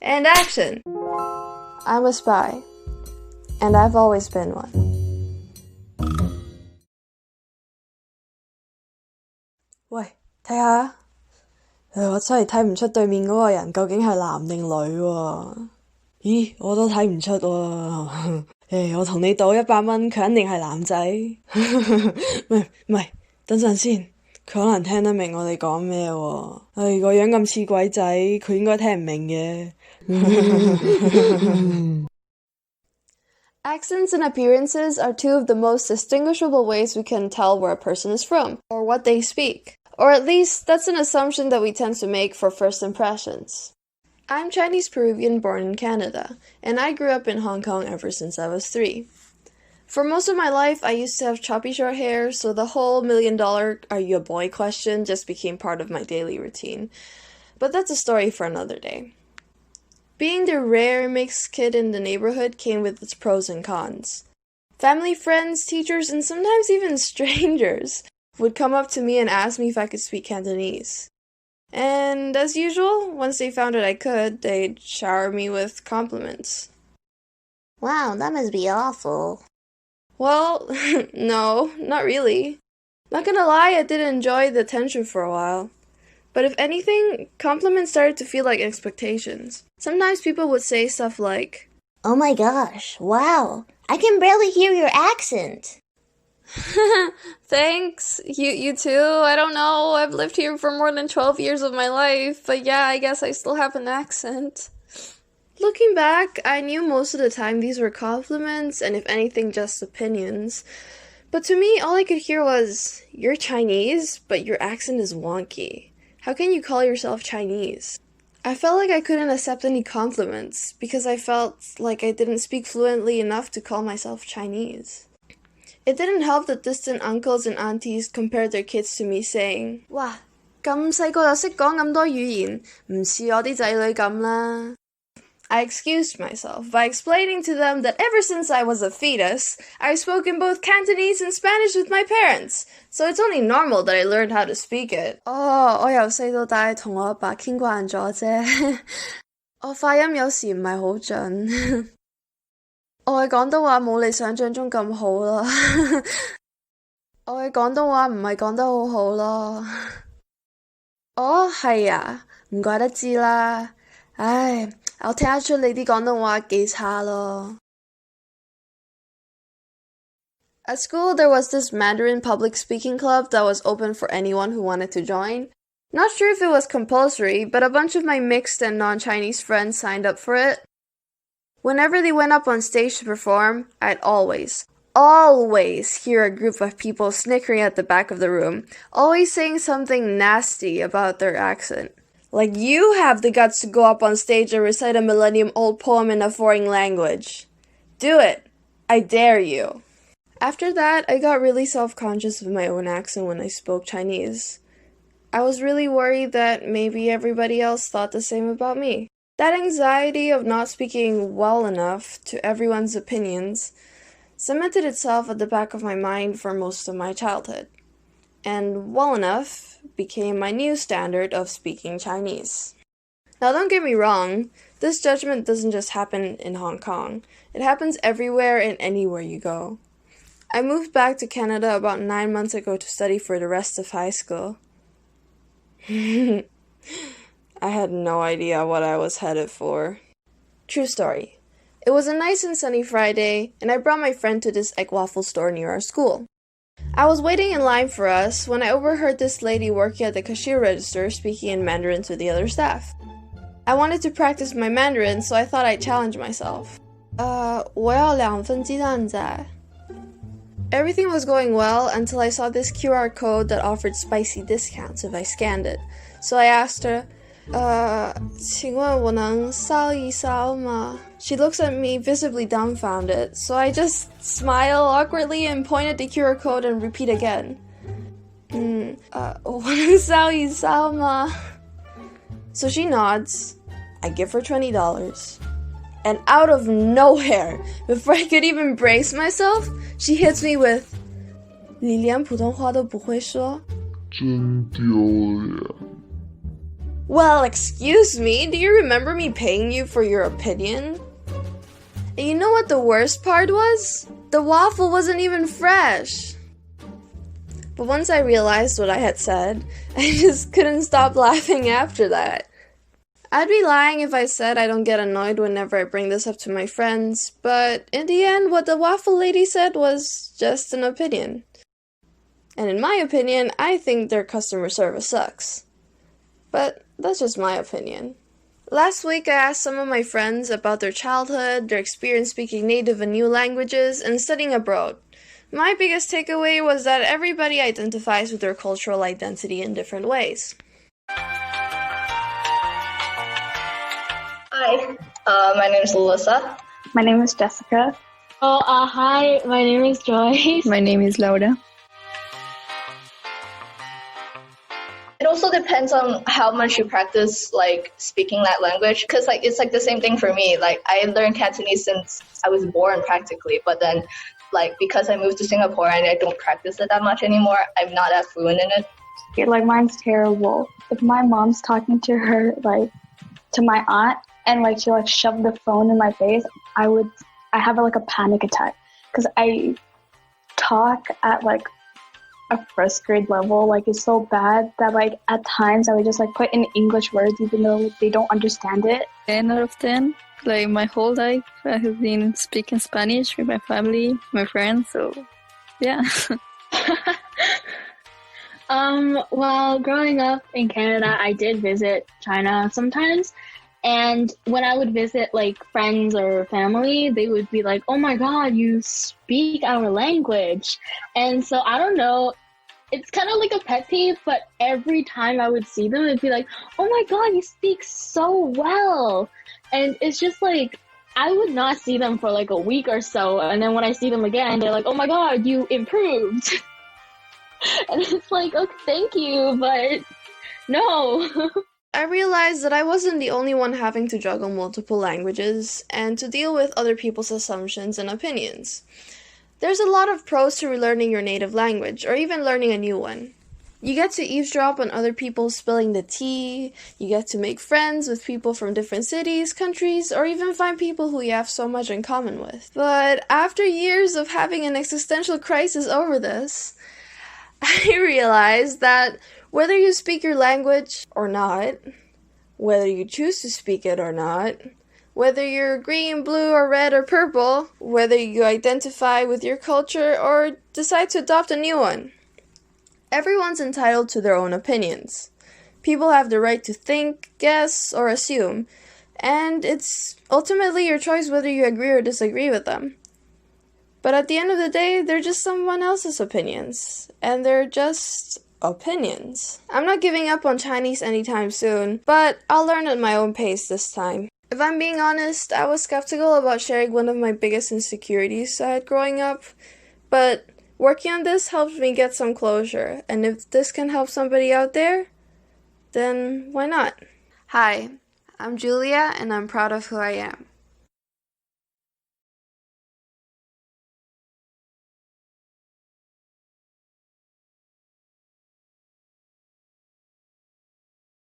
And action! I'm a spy, and I've always been one. 喂，睇下，我真係睇唔出對面嗰個人究竟係男定女喎。咦，我都睇唔出喎。我同你賭100蚊，佢肯定係男仔。唔係，等陣先，佢可能聽得明我哋講咩喎。個樣咁似鬼仔，佢應該聽唔明嘅。Accents and appearances are two of the most distinguishable ways we can tell where a person is from, or what they speak. Or at least, that's an assumption that we tend to make for first impressions. I'm Chinese-Peruvian born in Canada, and I grew up in Hong Kong ever since I was 3. For most of my life, I used to have choppy short hair, so the whole $1 million "are you a boy" question just became part of my daily routine. But that's a story for another day. Being the rare mixed kid in the neighborhood came with its pros and cons. Family, friends, teachers, and sometimes even strangers would come up to me and ask me if I could speak Cantonese. And as usual, once they found out I could, they'd shower me with compliments. Wow, that must be awful. Well, no, not really. Not gonna lie, I did enjoy the attention for a while. But if anything, compliments started to feel like expectations. Sometimes people would say stuff like, "Oh my gosh, wow, I can barely hear your accent." Thanks, you too. I don't know, I've lived here for more than 12 years of my life, but yeah, I guess I still have an accent. Looking back, I knew most of the time these were compliments, and if anything, just opinions. But to me, all I could hear was, "You're Chinese, but your accent is wonky. How can you call yourself Chinese?" I felt like I couldn't accept any compliments because I felt like I didn't speak fluently enough to call myself Chinese. It didn't help that distant uncles and aunties compared their kids to me saying, "哇，咁細個就識講咁多語言，唔似我啲仔女咁啦." I excused myself by explaining to them that ever since I was a fetus, I've spoken both Cantonese and Spanish with my parents, so it's only normal that I learned how to speak it. 我由細到大同我阿爸傾慣咗啫，我發音有時唔係好準。我嘅廣東話冇你想象中咁好咯，我嘅廣東話唔係講得好好咯。係啊，唔怪得知啦。唉，我聽得出你啲廣東話幾差咯。At school, there was this Mandarin public speaking club that was open for anyone who wanted to join. Not sure if it was compulsory, but a bunch of my mixed and non-Chinese friends signed up for it. Whenever they went up on stage to perform, I'd always hear a group of people snickering at the back of the room, always saying something nasty about their accent. Like you have the guts to go up on stage and recite a millennium-old poem in a foreign language. Do it. I dare you. After that, I got really self-conscious of my own accent when I spoke Chinese. I was really worried that maybe everybody else thought the same about me. That anxiety of not speaking well enough to everyone's opinions cemented itself at the back of my mind for most of my childhood. And well enough became my new standard of speaking Chinese. Now don't get me wrong, this judgment doesn't just happen in Hong Kong. It happens everywhere and anywhere you go. I moved back to Canada about 9 months ago to study for the rest of high school. I had no idea what I was headed for. True story. It was a nice and sunny Friday, and I brought my friend to this egg waffle store near our school. I was waiting in line for us when I overheard this lady working at the cashier register speaking in Mandarin to the other staff. I wanted to practice my Mandarin, so I thought I'd challenge myself. 我要2份鸡蛋仔. Everything was going well until I saw this QR code that offered spicy discounts if I scanned it. So I asked her, 请问我能烧一烧吗? She looks at me visibly dumbfounded, so I just smile awkwardly and point at the QR code and repeat again. 我能烧一烧吗? So she nods. I give her $20. And out of nowhere, before I could even brace myself, she hits me with, 你连普通话都不会说? 真丢脸. Well, excuse me, do you remember me paying you for your opinion? And you know what the worst part was? The waffle wasn't even fresh. But once I realized what I had said, I just couldn't stop laughing after that. I'd be lying if I said I don't get annoyed whenever I bring this up to my friends, but in the end, what the waffle lady said was just an opinion. And in my opinion, I think their customer service sucks. But that's just my opinion. Last week, I asked some of my friends about their childhood, their experience speaking native and new languages, and studying abroad. My biggest takeaway was that everybody identifies with their cultural identity in different ways. Hi, my name is Alyssa. My name is Jessica. Hi, my name is Joyce. My name is Laura. It also depends on how much you practice speaking that language, because it's the same thing for me. I learned Cantonese since I was born practically, but then because I moved to Singapore and I don't practice it that much anymore, I'm not as fluent in it. Mine's terrible. If my mom's talking to her, to my aunt, and she shoved the phone in my face, I have a panic attack, because I talk at a first grade level. It's so bad that at times I would just put in English words even though they don't understand it. 10 out of 10. My whole life I have been speaking Spanish with my family, my friends, so yeah. Well, growing up in Canada, I did visit China sometimes. And when I would visit friends or family, they would be like, "Oh my God, you speak our language." And so I don't know, it's kind of like a pet peeve, but every time I would see them, it'd be like, "Oh my God, you speak so well." And it's just I would not see them for a week or so. And then when I see them again, they're like, "Oh my God, you improved." And it's okay, thank you, but no. I realized that I wasn't the only one having to juggle multiple languages and to deal with other people's assumptions and opinions. There's a lot of pros to relearning your native language, or even learning a new one. You get to eavesdrop on other people spilling the tea, you get to make friends with people from different cities, countries, or even find people who you have so much in common with. But after years of having an existential crisis over this, I realized that whether you speak your language or not, whether you choose to speak it or not, whether you're green, blue, or red, or purple, whether you identify with your culture or decide to adopt a new one, everyone's entitled to their own opinions. People have the right to think, guess, or assume, and it's ultimately your choice whether you agree or disagree with them. But at the end of the day, they're just someone else's opinions, and they're just opinions. I'm not giving up on Chinese anytime soon, but I'll learn at my own pace this time. If I'm being honest, I was skeptical about sharing one of my biggest insecurities I had growing up, but working on this helped me get some closure, and if this can help somebody out there, then why not? Hi, I'm Julia, and I'm proud of who I am.